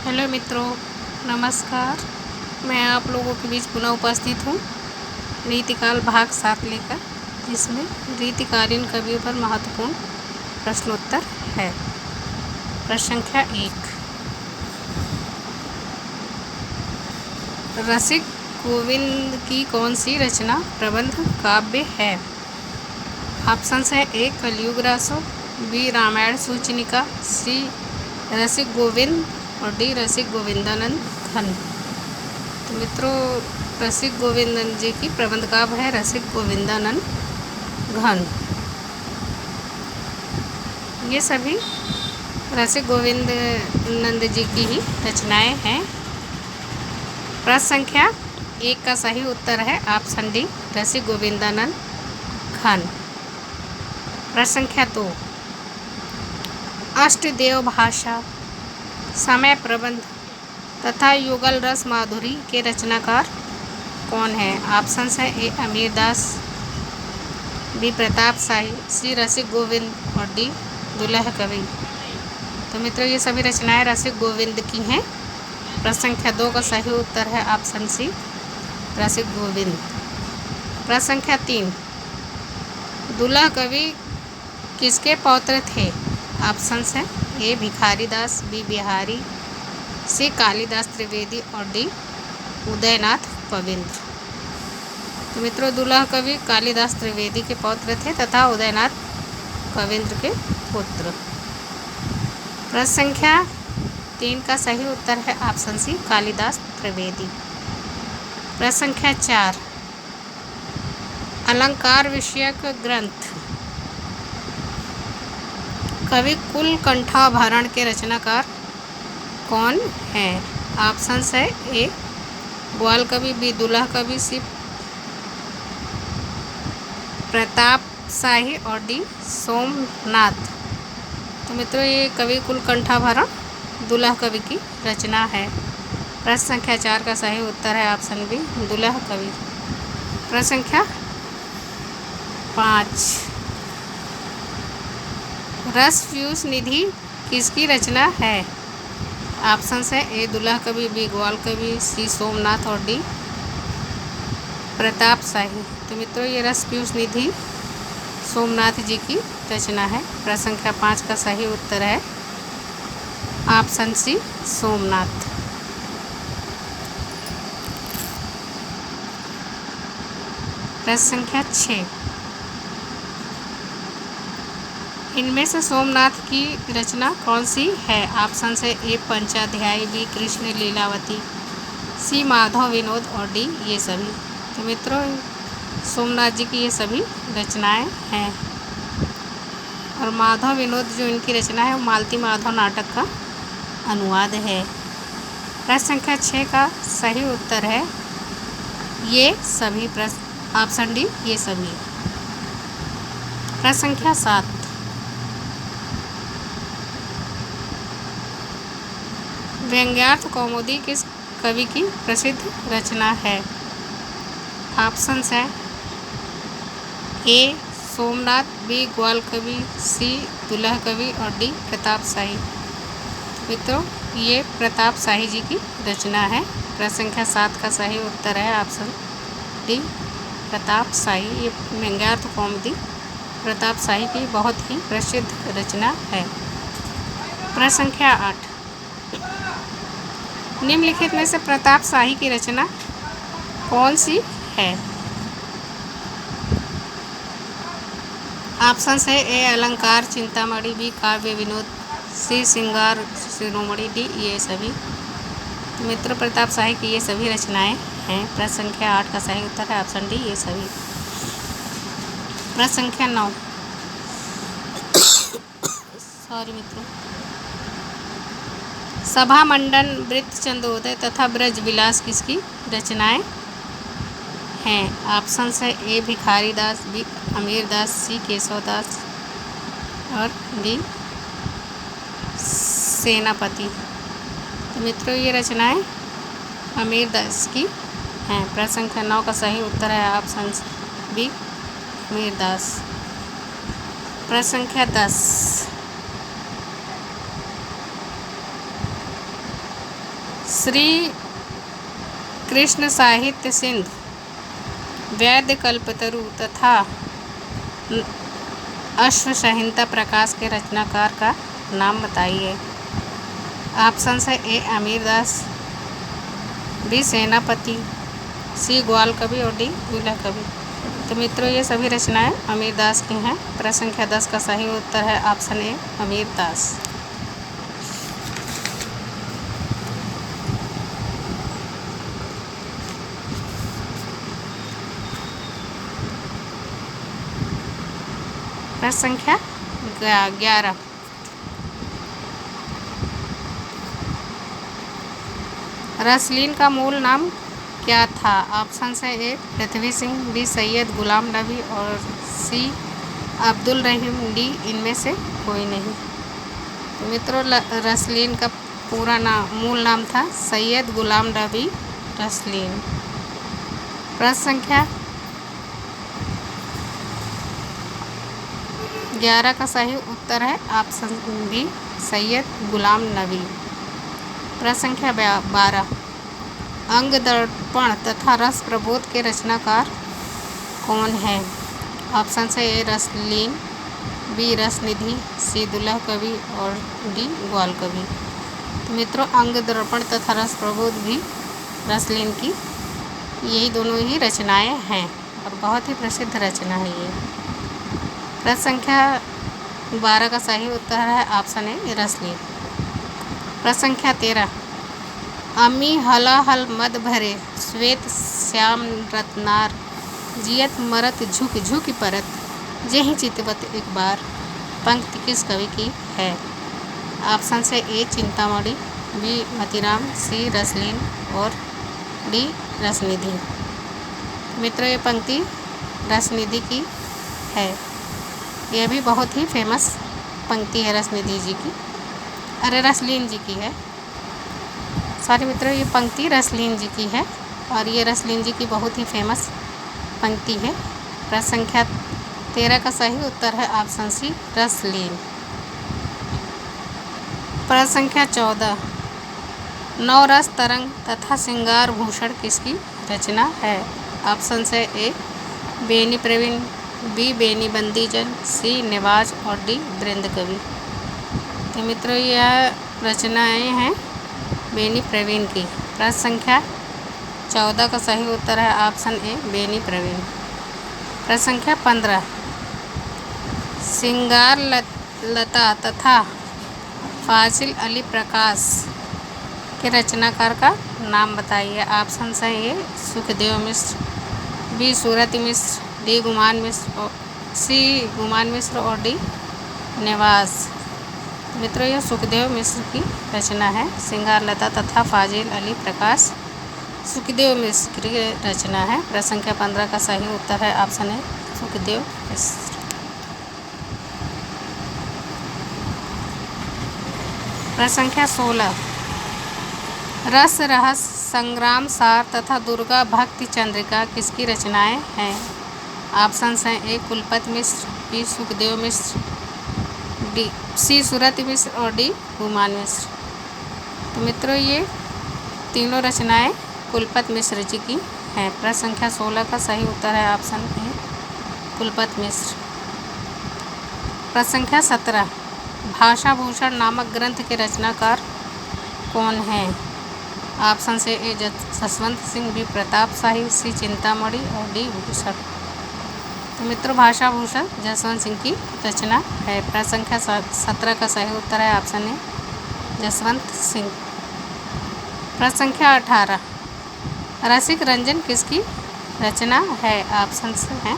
Hello मित्रों, नमस्कार। मैं आप लोगों के बीच पुनः उपस्थित हूँ रीतिकाल भाग 7 लेकर, जिसमें रीतिकालीन कवियों पर महत्वपूर्ण प्रश्नोत्तर है। प्रश्न संख्या 1, रसिक गोविंद की कौन सी रचना प्रबंध काव्य है? ऑप्शन है ए कलयुग रासो, बी रामायण सूचनिका, सी रसिक गोविंद और डी रसिक गोविंदानंद घन। तो मित्रों, रसिक गोविंदानंद जी की प्रबंध काव्य है रसिक गोविंदानंद घन। ये सभी रसिक गोविंदानंद जी की ही रचनाएं हैं। प्रश्न संख्या 1 का सही उत्तर है ऑप्शन डी रसिक गोविंदानंद घन। प्रश्न संख्या 2, अष्टदेव भाषा, समय प्रबंध तथा युगल रस माधुरी के रचनाकार कौन है? ऑप्शन है ए अमीरदास, बी प्रताप शाही, सी रसिक गोविंद और डी दुल्लह कवि। तो मित्रों, ये सभी रचनाएं रसिक गोविंद की हैं। प्रश्न संख्या 2 का सही उत्तर है ऑप्शन सी रसिक गोविंद। प्रश्न संख्या 3, दुल्लह कवि किसके पौत्र थे? ऑप्शन है ए भिखारी दास, बी बिहारी, सी कालिदास त्रिवेदी और डी उदयनाथ कविंद्र। तो मित्रों, दुल्लह कवि कालिदास त्रिवेदी के पौत्र थे तथा उदयनाथ कविंद्र के पुत्र। प्रश्न संख्या 3 का सही उत्तर है ऑप्शन सी कालिदास त्रिवेदी। प्रश्न संख्या 4, अलंकार विषयक ग्रंथ कवि कुलकंठाभरण के रचनाकार कौन है? ऑप्शन है ए ग्वाल कवि, बी दुल्लह कवि, सी प्रताप शाही और डी सोमनाथ। तो मित्रों, ये कवि कुलकंठाभरण दुल्लह कवि की रचना है। प्रश्न संख्या 4 का सही उत्तर है ऑप्शन बी दुल्लह कवि। प्रश्न संख्या 5, रस पीयूष निधि किसकी रचना है? ऑप्शन है ए दुल्लह कवि, बी ग्वाल कवि, सी सोमनाथ और डी प्रताप शाही। तो मित्रों, ये रस पीयूष निधि सोमनाथ जी की रचना है। प्रश्न संख्या 5 का सही उत्तर है ऑप्शन सी सोमनाथ। प्रश्न संख्या 6, इनमें से सोमनाथ की रचना कौन सी है? ऑप्शन है ए पंचाध्यायी, बी कृष्ण लीलावती, सी माधव विनोद और डी ये सभी। तो मित्रों, सोमनाथ जी की ये सभी रचनाएं हैं। और माधव विनोद जो इनकी रचना है वो मालती माधव नाटक का अनुवाद है। प्रश्न संख्या 6 का सही उत्तर है ये सभी। प्रश्न ऑप्शन डी ये सभी। प्रश्न संख्या 7, व्यंग्यार्थ कौमुदी किस कवि की प्रसिद्ध रचना है? ऑप्शन है ए सोमनाथ, बी ग्वाल कवि, सी दुल्लह कवि और डी प्रताप शाही। मित्रों, ये प्रताप शाही जी की रचना है। प्रश्न संख्या 7 का सही उत्तर है ऑप्शन डी प्रताप शाही। ये व्यंग्यार्थ कौमुदी प्रताप शाही की बहुत ही प्रसिद्ध रचना है। प्रश्न संख्या 8, निम्नलिखित में से प्रताप शाही की रचना कौन सी है? ऑप्शन है ए अलंकार चिंतामणि, बी काव्य विनोद, सी श्रृंगार शिरोमणि, डी ये सभी। तो मित्र, प्रताप शाही की ये सभी रचनाएं हैं। प्रश्न संख्या 8 का सही उत्तर है ऑप्शन डी ये सभी। प्रश्न संख्या 9, सॉरी मित्रों, सभा मंडन, वृत्त चंद्रोदय तथा ब्रज विलास किसकी रचनाएं हैं? ऑप्शन है ए भिखारी दास, बी अमीरदास, सी केशवदास और डी सेनापति। तो मित्रों, ये रचनाएं अमीरदास की हैं। प्रश्न संख्या 9 का सही उत्तर है ऑप्शन बी अमीरदास। प्रश्न संख्या 10, श्री कृष्ण साहित्य सिंधु, वैद्य कल्पतरु तथा अश्वसंहिता प्रकाश के रचनाकार का नाम बताइए। ऑप्शन है ए अमीरदास, बी सेनापति, सी ग्वाल कवि और डी दूल्हा कवि। तो मित्रों ये सभी रचनाएं अमीरदास की हैं। प्रश्न संख्या 10 का सही उत्तर है ऑप्शन ए अमीरदास। प्रश्न संख्या 11, रसलीन का मूल नाम क्या था? ऑप्शन है ए पृथ्वी सिंह, बी सैयद गुलाम नबी और सी अब्दुल रहीम, डी इनमें से कोई नहीं। तो मित्रों रसलीन का पूरा मूल नाम था सैयद गुलाम नबी रसलीन। प्रश्न संख्या 11 का सही उत्तर है ऑप्शन बी सैयद गुलाम नबी। प्रश्न संख्या 12, अंग दर्पण तथा रस प्रबोध के रचनाकार कौन है? ऑप्शन है ए रसलीन, बी रसनिधि, सी दूल्हा कवि और डी ग्वाल कवि। तो मित्रों अंग दर्पण तथा रस प्रबोध भी रसलीन की यही दोनों ही रचनाएं हैं और बहुत ही प्रसिद्ध रचना है ये। प्रश्न संख्या 12 का सही उत्तर है ऑप्शन ए रसलीन। प्रश्न संख्या 13, अमी हलाहल मद भरे श्वेत श्याम रत्नार जियत मरत झुक झुक परत जेहि चितवत एक बार पंक्ति किस कवि की है? ऑप्शन से ए चिंतामणि, बी मतीराम, सी रसलीन और डी रसनिधि। मित्रों ये पंक्ति रसनिधि की है। यह भी बहुत ही फेमस पंक्ति है रसनिधि जी की, अरे रसलीन जी की है। सॉरी मित्रों ये पंक्ति रसलीन जी की है और ये रसलीन जी की बहुत ही फेमस पंक्ति है। प्रश्न संख्या 13 का सही उत्तर है ऑप्शन सी रसलीन। प्रश्न संख्या 14, नवरस तरंग तथा श्रृंगार भूषण किसकी रचना है? ऑप्शन है ए बेनी प्रवीण, बी बेनी बंदीजन, सी निवाज और डी वृंद कवि। तो मित्रों यह रचनाएं हैं बेनी प्रवीण की। प्रश्न संख्या 14 का सही उत्तर है ऑप्शन ए बेनी प्रवीण। प्रश्न संख्या 15, श्रृंगार लता तथा फाजिल अली प्रकाश के रचनाकार का नाम बताइए। ऑप्शन है ए सुखदेव मिश्र, बी सूरत मिश्र, डी गुमान मिश्र और सी गुमान मिश्र और डी निवास। मित्रों यह सुखदेव मिश्र की रचना है। श्रृंगार लता तथा फाजिल अली प्रकाश सुखदेव मिश्र की रचना है। प्रश्न संख्या 15 का सही उत्तर है ऑप्शन है सुखदेव मिश्र। प्रश्न संख्या 16, रस रहस संग्राम सार तथा दुर्गा भक्ति चंद्रिका किसकी रचनाएं हैं? ऑप्शन हैं ए कुलपति मिश्र, बी सुखदेव मिश्र, डी सी सूरत मिश्र और डी गुमान मिश्र। तो मित्रों ये तीनों रचनाएं कुलपति मिश्र जी की हैं। प्रश्न संख्या 16 का सही उत्तर है ऑप्शन ए कुलपति मिश्र। प्रश्न संख्या 17, भाषा भूषण नामक ग्रंथ के रचनाकार कौन है? ऑप्शन से ए जसवंत सिंह, बी प्रताप शाही, सी चिंतामणि और डी भूषण। तो मित्रों भाषा भूषण जसवंत सिंह की रचना है। प्रश्न संख्या 17 का सही उत्तर है ऑप्शन ए जसवंत सिंह। प्रश्न संख्या 18, रसिक रंजन किसकी रचना है? ऑप्शन हैं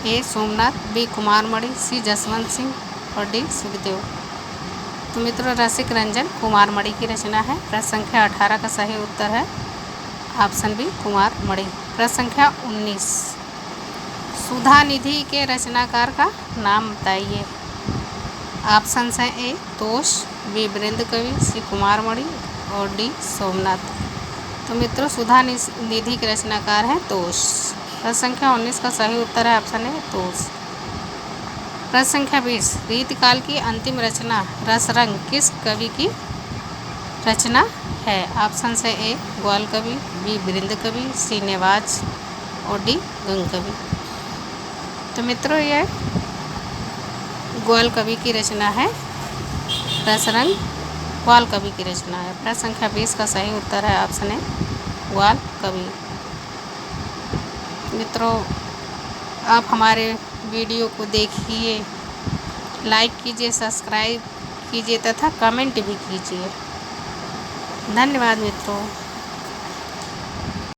ए सोमनाथ, बी कुमारमणि, सी जसवंत सिंह और डी सुखदेव। तो मित्रों रसिक रंजन कुमारमणि की रचना है। प्रश्न संख्या 18 का सही उत्तर है ऑप्शन बी कुमारमणि। प्रश्न संख्या 19, सुधा निधि के रचनाकार का नाम बताइए। ऑप्शन हैं ए तोष, बी वृंद कवि, सी कुमारमणि और डी सोमनाथ। तो मित्रों सुधा निधि के रचनाकार हैं तोष। प्रश्न संख्या 19 का सही उत्तर है ऑप्शन ए तोष। प्रश्न संख्या 20, रीतकाल की अंतिम रचना रसरंग किस कवि की रचना है? ऑप्शन है ए ग्वाल कवि, बी बृंद कवि, सी नेवाज और डी गंग कवि। तो मित्रों यह ग्वाल कवि की रचना है। रसरंग ग्वाल कवि की रचना है। प्रश्न संख्या 20 का सही उत्तर है ऑप्शन ए ग्वाल कवि। मित्रों आप हमारे वीडियो को देखिए, लाइक कीजिए, सब्सक्राइब कीजिए तथा कमेंट भी कीजिए। धन्यवाद मित्रों।